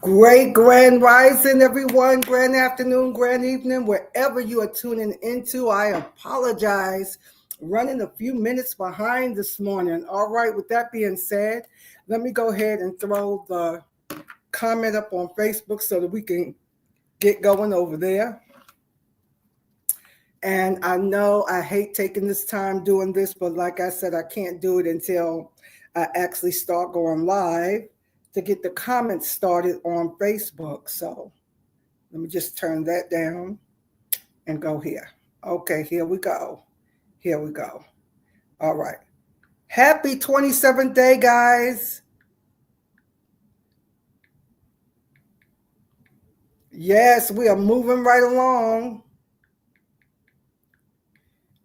Great grand rising, everyone. Grand afternoon, grand evening, wherever you are tuning into. I apologize, running a few minutes behind this morning. All right, with that being said, let me go ahead and throw the comment up on Facebook so that we can get going over there. And I know I hate taking this time doing this, but like I said, I can't do it until I actually start going live to get the comments started on Facebook. So let me just turn that down and go here. Okay, here we go. Here we go. All right. Happy 27th day, guys. Yes, we are moving right along.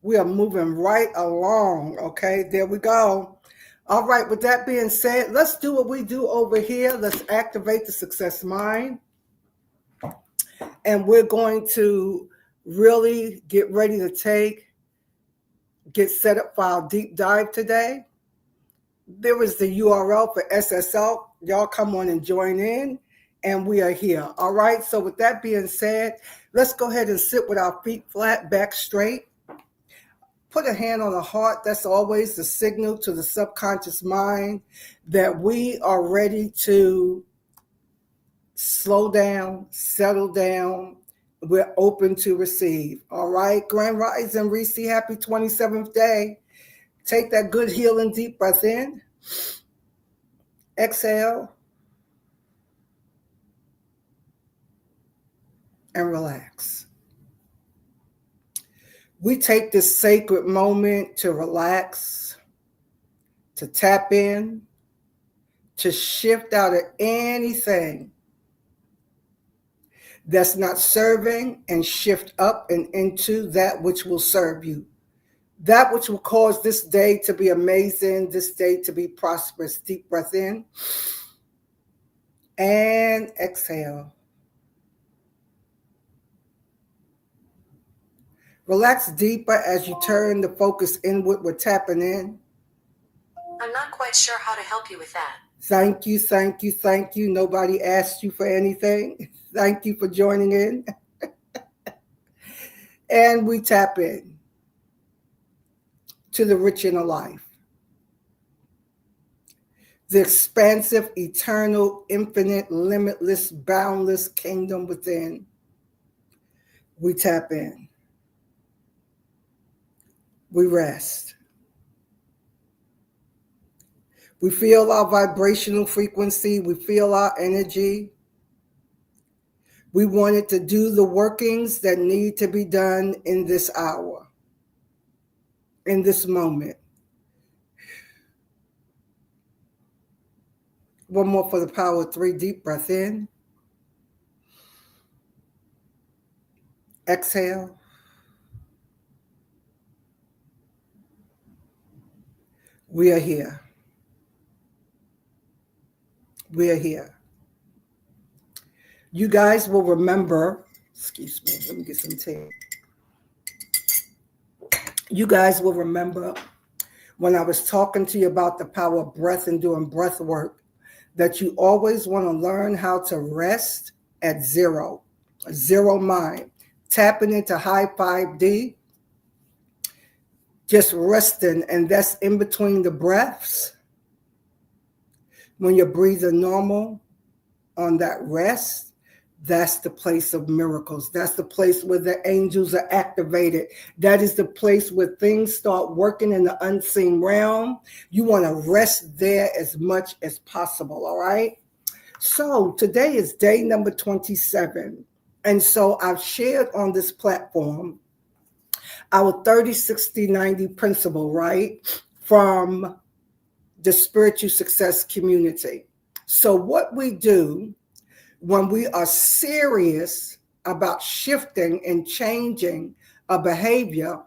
We are moving right along. Okay, there we go. All right, with that being said, let's do what we do over here. Let's activate the success mind. And we're going to really get ready to get set up for our deep dive today. There is the URL for SSL. Y'all come on and join in, and we are here. All right, so with that being said, let's go ahead and sit with our feet flat, back straight. Put a hand on the heart. That's always the signal to the subconscious mind that we are ready to slow down, settle down. We're open to receive. All right. Grand Rising, Reese, happy 27th day. Take that good healing deep breath in. Exhale. And relax. We take this sacred moment to relax, to tap in, to shift out of anything that's not serving and shift up and into that which will serve you. That which will cause this day to be amazing, this day to be prosperous. Deep breath in and exhale. Relax deeper as you turn the focus inward. We're tapping in. I'm not quite sure how to help you with that. Thank you, thank you, thank you. Nobody asked you for anything. Thank you for joining in. And we tap in to the rich inner life. The expansive, eternal, infinite, limitless, boundless kingdom within. We tap in. We rest. We feel our vibrational frequency. We feel our energy. We wanted to do the workings that need to be done in this hour, in this moment. One more for the power of 3. Deep breath in. Exhale. We are here. We are here. You guys will remember, excuse me, let me get some tea. You guys will remember when I was talking to you about the power of breath and doing breath work, that you always want to learn how to rest at zero mind, tapping into high 5D, just resting, and that's in between the breaths. When you're breathing normal on that rest, that's the place of miracles. That's the place where the angels are activated. That is the place where things start working in the unseen realm. You want to rest there as much as possible, all right? So today is day number 27. And so I've shared on this platform our 30, 60, 90 principle, right? From the spiritual success community. So what we do when we are serious about shifting and changing a behavior,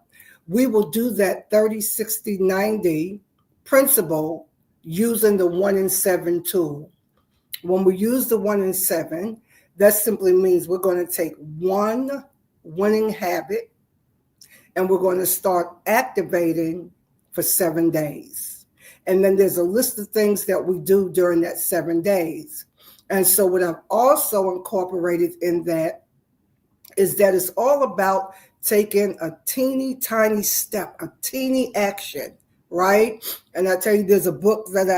we will do that 30, 60, 90 principle using the 1 in 7 tool. When we use the 1 in 7, that simply means we're going to take one winning habit and we're going to start activating for 7 days. And then there's a list of things that we do during that 7 days. And so what I've also incorporated in that is that it's all about taking a teeny tiny step, a teeny action, right? And I tell you, there's a book that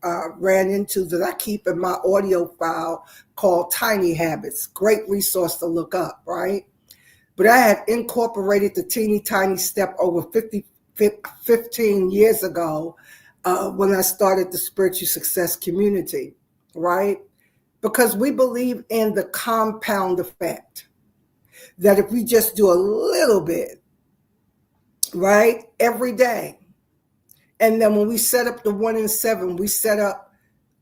I ran into that I keep in my audio file called Tiny Habits. Great resource to look up, right? But I had incorporated the teeny tiny step over 15 years ago when I started the Spiritual Success Community, right? Because we believe in the compound effect, that if we just do a little bit, right, every day, and then when we set up the 1 in 7, we set up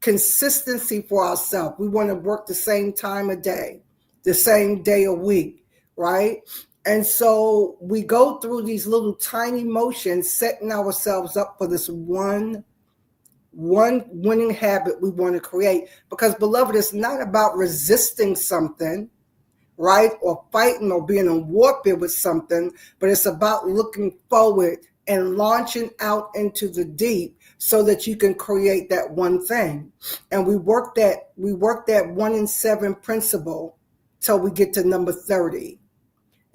consistency for ourselves. We want to work the same time a day, the same day a week, right? And so we go through these little tiny motions, setting ourselves up for this one winning habit we want to create. Because, beloved, it's not about resisting something, right, or fighting or being in warfare with something, but it's about looking forward and launching out into the deep so that you can create that one thing. And we work that 1 in 7 principle till we get to number 30.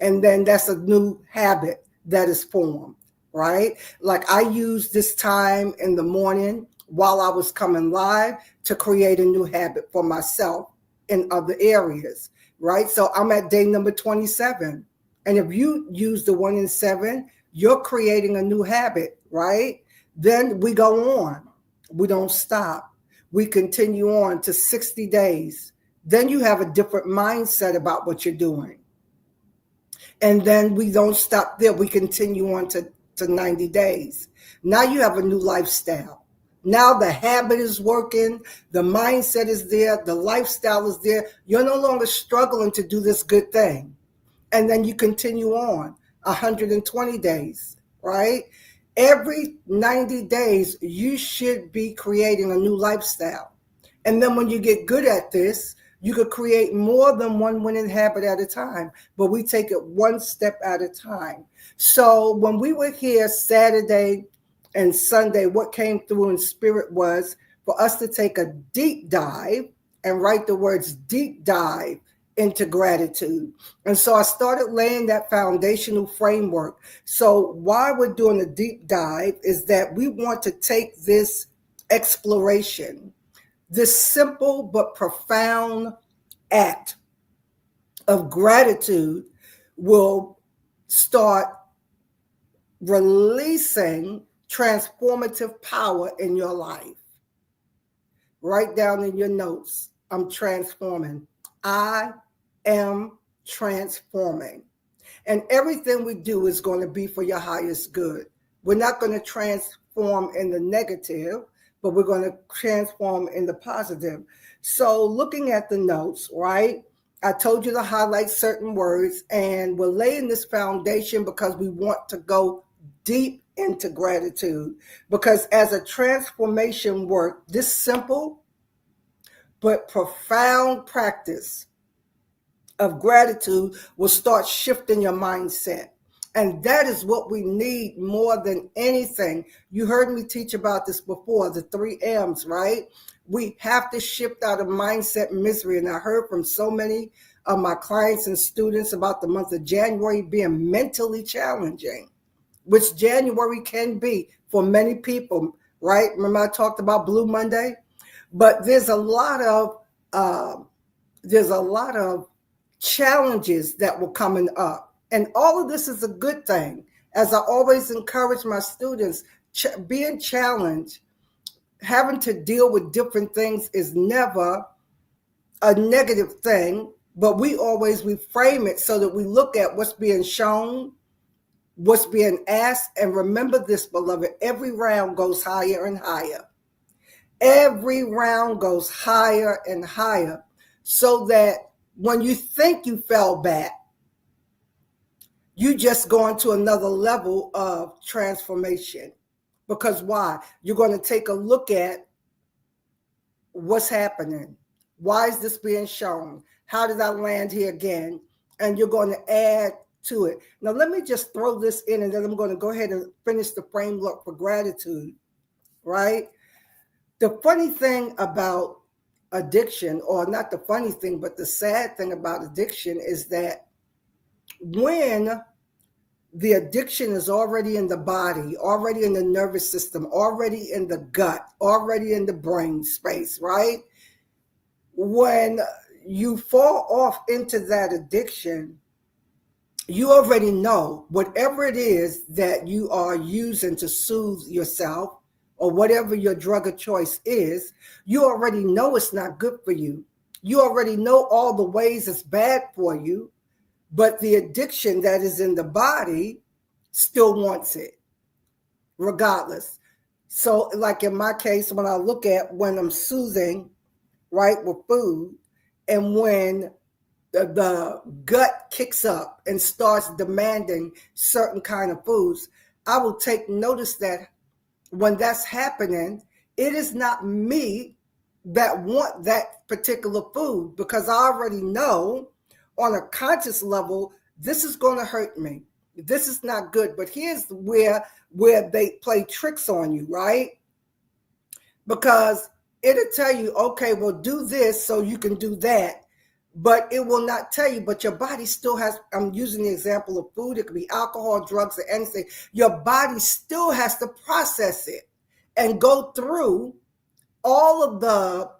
And then that's a new habit that is formed, right? Like I used this time in the morning while I was coming live to create a new habit for myself in other areas, right? So I'm at day number 27. And if you use the 1 in 7, you're creating a new habit, right? Then we go on. We don't stop. We continue on to 60 days. Then you have a different mindset about what you're doing. And then we don't stop there. We continue on to 90 days. Now you have a new lifestyle. Now the habit is working. The mindset is there. The lifestyle is there. You're no longer struggling to do this good thing. And then you continue on 120 days, right? Every 90 days, you should be creating a new lifestyle. And then when you get good at this, you could create more than one winning habit at a time, but we take it one step at a time. So when we were here Saturday and Sunday, what came through in spirit was for us to take a deep dive and write the words deep dive into gratitude. And so I started laying that foundational framework. So why we're doing a deep dive is that we want to take this exploration, this simple but profound act of gratitude will start releasing transformative power in your life. Write down in your notes, I'm transforming. I am transforming. And everything we do is going to be for your highest good. We're not going to transform in the negative, but we're going to transform in the positive. So looking at the notes, right? I told you to highlight certain words, and we're laying this foundation because we want to go deep into gratitude. Because as a transformation work, this simple but profound practice of gratitude will start shifting your mindset. And that is what we need more than anything. You heard me teach about this before, the 3 M's, right? We have to shift out of mindset misery. And I heard from so many of my clients and students about the month of January being mentally challenging, which January can be for many people, right? Remember I talked about Blue Monday? But there's a lot of challenges that were coming up. And all of this is a good thing. As I always encourage my students, being challenged, having to deal with different things is never a negative thing, but we always reframe it so that we look at what's being shown, what's being asked. And remember this, beloved, every round goes higher and higher. Every round goes higher and higher, so that when you think you fell back, you just go into another level of transformation. Because why? You're going to take a look at what's happening. Why is this being shown? How did I land here again? And you're going to add to it. Now, let me just throw this in, and then I'm going to go ahead and finish the framework for gratitude, right? The funny thing about addiction, or not the funny thing, but the sad thing about addiction is that when the addiction is already in the body, already in the nervous system, already in the gut, already in the brain space, right? When you fall off into that addiction, you already know whatever it is that you are using to soothe yourself, or whatever your drug of choice is, you already know it's not good for you. You already know all the ways it's bad for you, but the addiction that is in the body still wants it, regardless. So, like in my case, when I look at when I'm soothing, right, with food, and when the gut kicks up and starts demanding certain kind of foods, I will take notice that when that's happening, it is not me that want that particular food, because I already know on a conscious level, this is going to hurt me. This is not good. But here's where they play tricks on you, right? Because it'll tell you, okay, well, do this so you can do that. But it will not tell you, but your body still has, I'm using the example of food, it could be alcohol, drugs, or anything. Your body still has to process it and go through all of the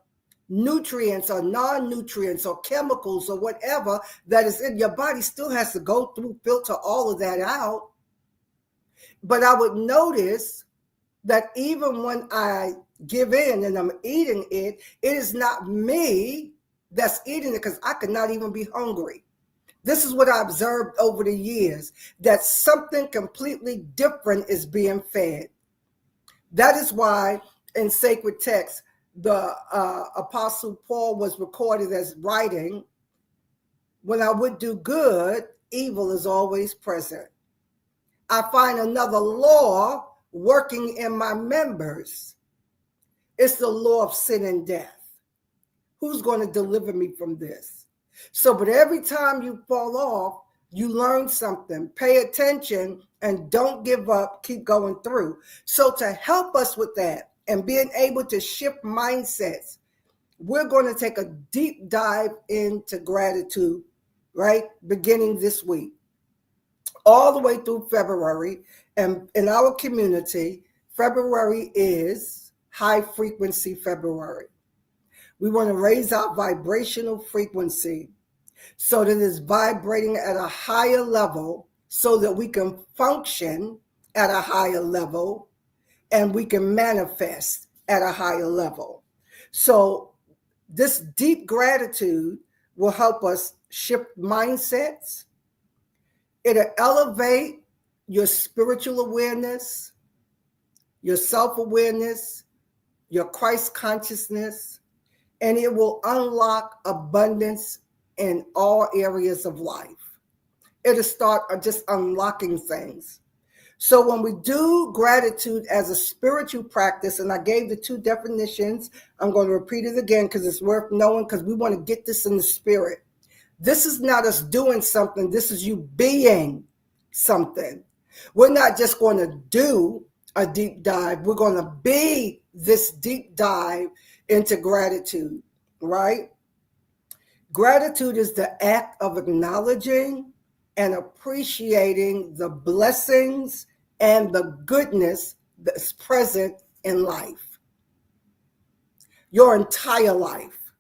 nutrients or non-nutrients or chemicals or whatever that is in your body, still has to go through, filter all of that out. But I would notice that even when I give in and I'm eating it, it is not me that's eating it, because I could not even be hungry. This is what I observed over the years, that something completely different is being fed. That is why in sacred text, the Apostle Paul was recorded as writing, when I would do good, evil is always present. I find another law working in my members. It's the law of sin and death. Who's going to deliver me from this? So, but every time you fall off, you learn something. Pay attention and don't give up. Keep going through. So to help us with that and being able to shift mindsets, we're going to take a deep dive into gratitude, right? Beginning this week, all the way through February. And in our community, February is High Frequency February. We want to raise our vibrational frequency so that it's vibrating at a higher level, so that we can function at a higher level and we can manifest at a higher level. So this deep gratitude will help us shift mindsets. It'll elevate your spiritual awareness, your self-awareness, your Christ consciousness, and it will unlock abundance in all areas of life. It'll start just unlocking things. So when we do gratitude as a spiritual practice, and I gave the two definitions, I'm going to repeat it again because it's worth knowing, because we want to get this in the spirit. This is not us doing something. This is you being something. We're not just going to do a deep dive. We're going to be this deep dive into gratitude, right? Gratitude is the act of acknowledging and appreciating the blessings and the goodness that's present in life. Your entire life.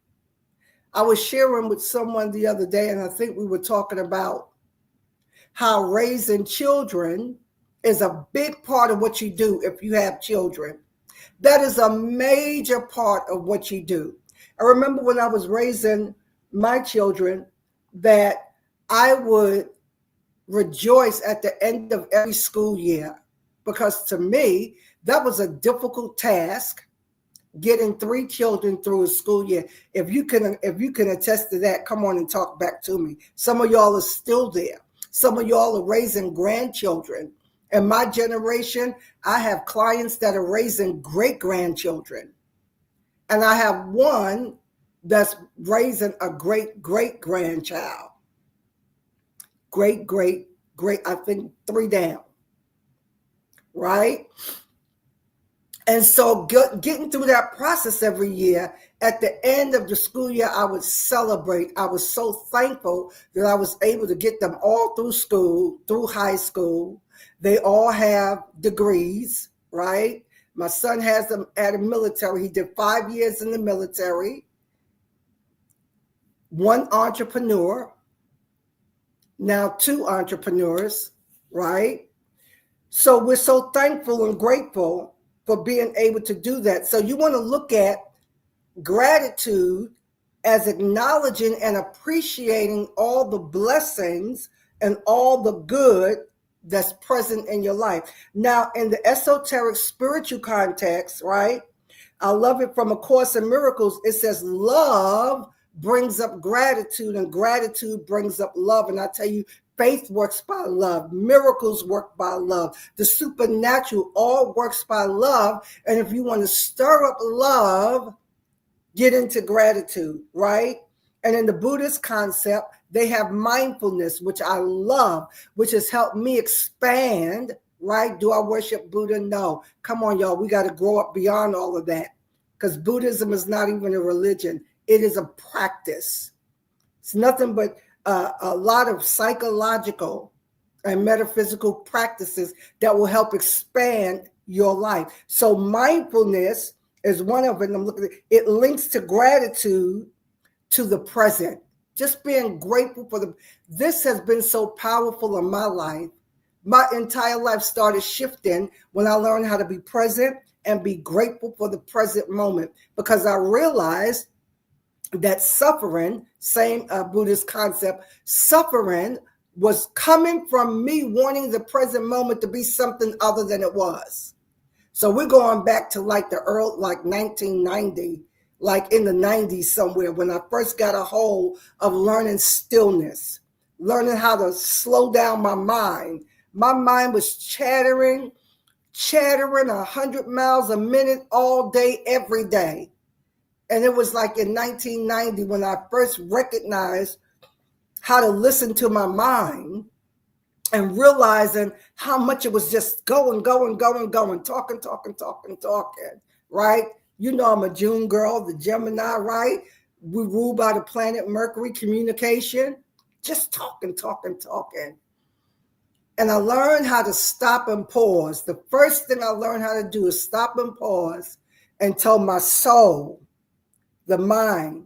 I was sharing with someone the other day, and I think we were talking about how raising children is a big part of what you do if you have children. That is a major part of what you do. I remember when I was raising my children that I would rejoice at the end of every school year, because to me, that was a difficult task, getting 3 children through a school year. If you can attest to that, come on and talk back to me. Some of y'all are still there. Some of y'all are raising grandchildren. In my generation, I have clients that are raising great-grandchildren. And I have one that's raising a great-great-grandchild. Great, I think 3 down. Right? And so getting through that process every year At the end of the school year, I would celebrate. I was so thankful that I was able to get them all through school, through high school. They all have degrees, right? My son has them at a military. He did 5 years in the military. One entrepreneur, now 2 entrepreneurs, right? So we're so thankful and grateful for being able to do that. So you want to look at gratitude as acknowledging and appreciating all the blessings and all the good that's present in your life. Now, in the esoteric spiritual context, right? I love it from A Course in Miracles. It says love brings up gratitude and gratitude brings up love. And I tell you, faith works by love. Miracles work by love. The supernatural all works by love. And if you want to stir up love, get into gratitude, right? And in the Buddhist concept, they have mindfulness, which I love, which has helped me expand, right? Do I worship Buddha? No. Come on, y'all. We got to grow up beyond all of that because Buddhism is not even a religion. It is a practice. It's nothing but a lot of psychological and metaphysical practices that will help expand your life. So mindfulness is one of them. I'm looking at it links to gratitude to the present. Just being grateful for this has been so powerful in my life. My entire life started shifting when I learned how to be present and be grateful for the present moment, because I realized that suffering, same Buddhist concept, suffering was coming from me wanting the present moment to be something other than it was. So we're going back to like the early, like 1990, like in the 90s somewhere, when I first got a hold of learning stillness, learning how to slow down my mind. My mind was chattering 100 miles a minute all day, every day. And it was like in 1990 when I first recognized how to listen to my mind and realizing how much it was just going, talking, right? You know, I'm a June girl, the Gemini, right? We rule by the planet Mercury, communication, just talking. And I learned how to stop and pause. The first thing I learned how to do is stop and pause and tell my soul, the mind,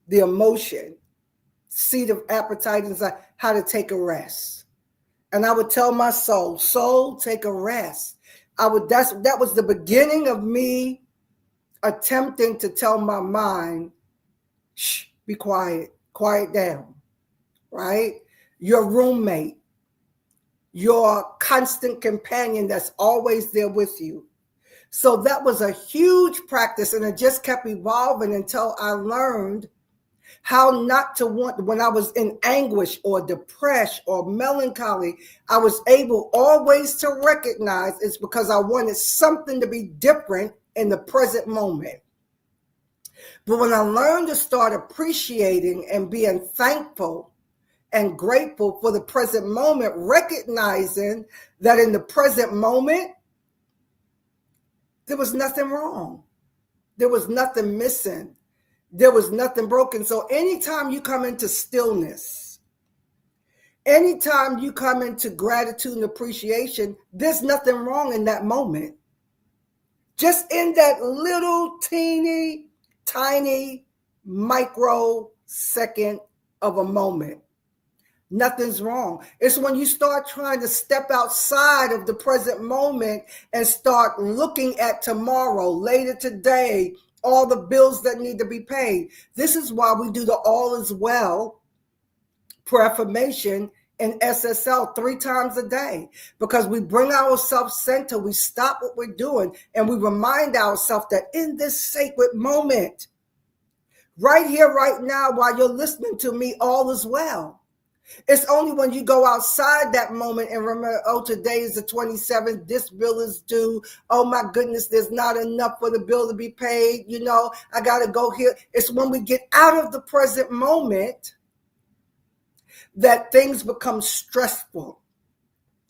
the emotion, seat of appetite inside, how to take a rest. And I would tell my soul, take a rest. That was the beginning of me attempting to tell my mind, shh, be quiet down, right? Your roommate, your constant companion that's always there with you. So that was a huge practice, and it just kept evolving until I learned how not to want, when I was in anguish or depression or melancholy, I was able always to recognize it's because I wanted something to be different in the present moment. But when I learned to start appreciating and being thankful and grateful for the present moment, recognizing that in the present moment, there was nothing wrong. There was nothing missing. There was nothing broken. So anytime you come into stillness, anytime you come into gratitude and appreciation, there's nothing wrong in that moment. Just in that little teeny, tiny microsecond of a moment, nothing's wrong. It's when you start trying to step outside of the present moment and start looking at tomorrow, later today, all the bills that need to be paid. This is why we do the all is well affirmation in SSL 3 times a day, because we bring ourselves center, we stop what we're doing, and we remind ourselves that in this sacred moment, right here, right now, while you're listening to me, all is well. It's only when you go outside that moment and remember, oh, today is the 27th, this bill is due. Oh my goodness, there's not enough for the bill to be paid. You know, I got to go here. It's when we get out of the present moment that things become stressful.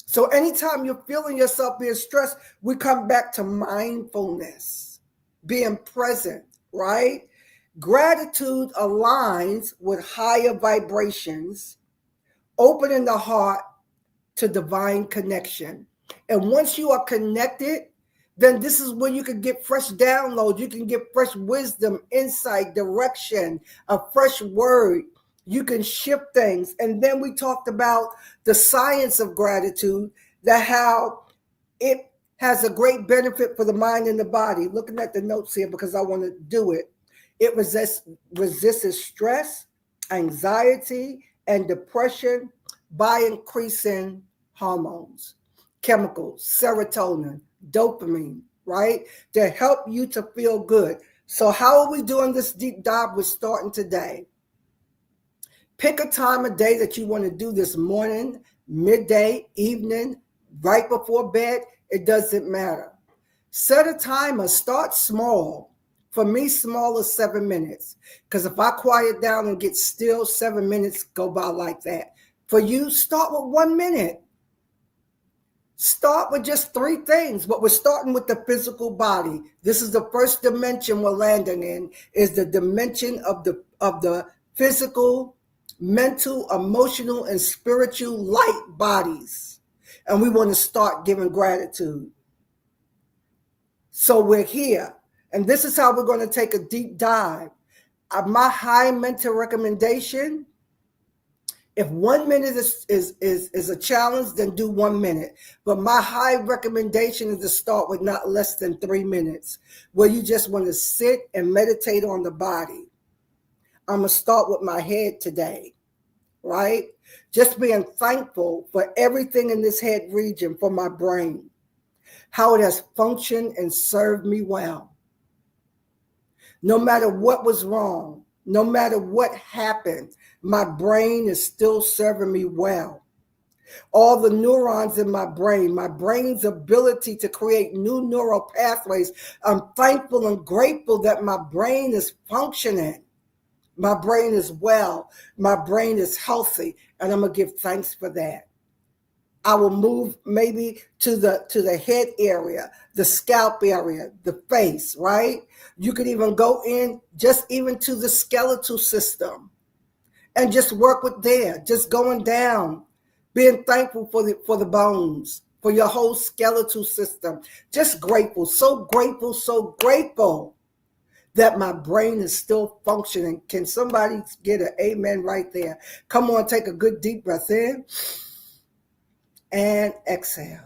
So anytime you're feeling yourself being stressed, we come back to mindfulness, being present, right? Gratitude aligns with higher vibrations, opening the heart to divine connection. And once you are connected, then this is where you can get fresh downloads. You can get fresh wisdom, insight, direction, a fresh word. You can shift things. And then we talked about the science of gratitude, that how it has a great benefit for the mind and the body. Looking at the notes here because I want to do it. It resists stress, anxiety, and depression by increasing hormones, chemicals, serotonin, dopamine, right? To help you to feel good. So how are we doing this deep dive? We're starting today. Pick a time of day that you want to do this: morning, midday, evening, right before bed. It doesn't matter. Set a timer. Start small. For me, small is 7 minutes. Because if I quiet down and get still, 7 minutes go by like that. For you, start with 1 minute. Start with just 3 things, but we're starting with the physical body. This is the first dimension we're landing in, is the dimension of the physical, mental, emotional, and spiritual light bodies. And we want to start giving gratitude. So we're here. And this is how we're going to take a deep dive. My high mental recommendation: if 1 minute is a challenge, then do 1 minute. But my high recommendation is to start with not less than 3 minutes, where you just want to sit and meditate on the body. I'm going to start with my head today, right? Just being thankful for everything in this head region, for my brain, how it has functioned and served me well. No matter what was wrong, no matter what happened, my brain is still serving me well. All the neurons in my brain's ability to create new neural pathways. I'm thankful and grateful that my brain is functioning. My brain is well. My brain is healthy, and I'm going to give thanks for that. I will move maybe to the head area, the scalp area, the face, right? You could even go in just even to the skeletal system and just work with there, just going down, being thankful for the bones, for your whole skeletal system. Just grateful, so grateful that my brain is still functioning. Can somebody get an amen right there? Come on, take a good deep breath in and exhale.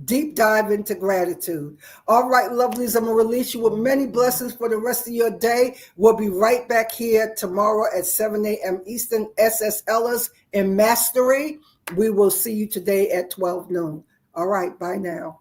Deep dive into gratitude. All right, lovelies, I'm going to release you with many blessings for the rest of your day. We'll be right back here tomorrow at 7 a.m. Eastern, SS Ellis in Mastery. We will see you today at 12 noon. All right, bye now.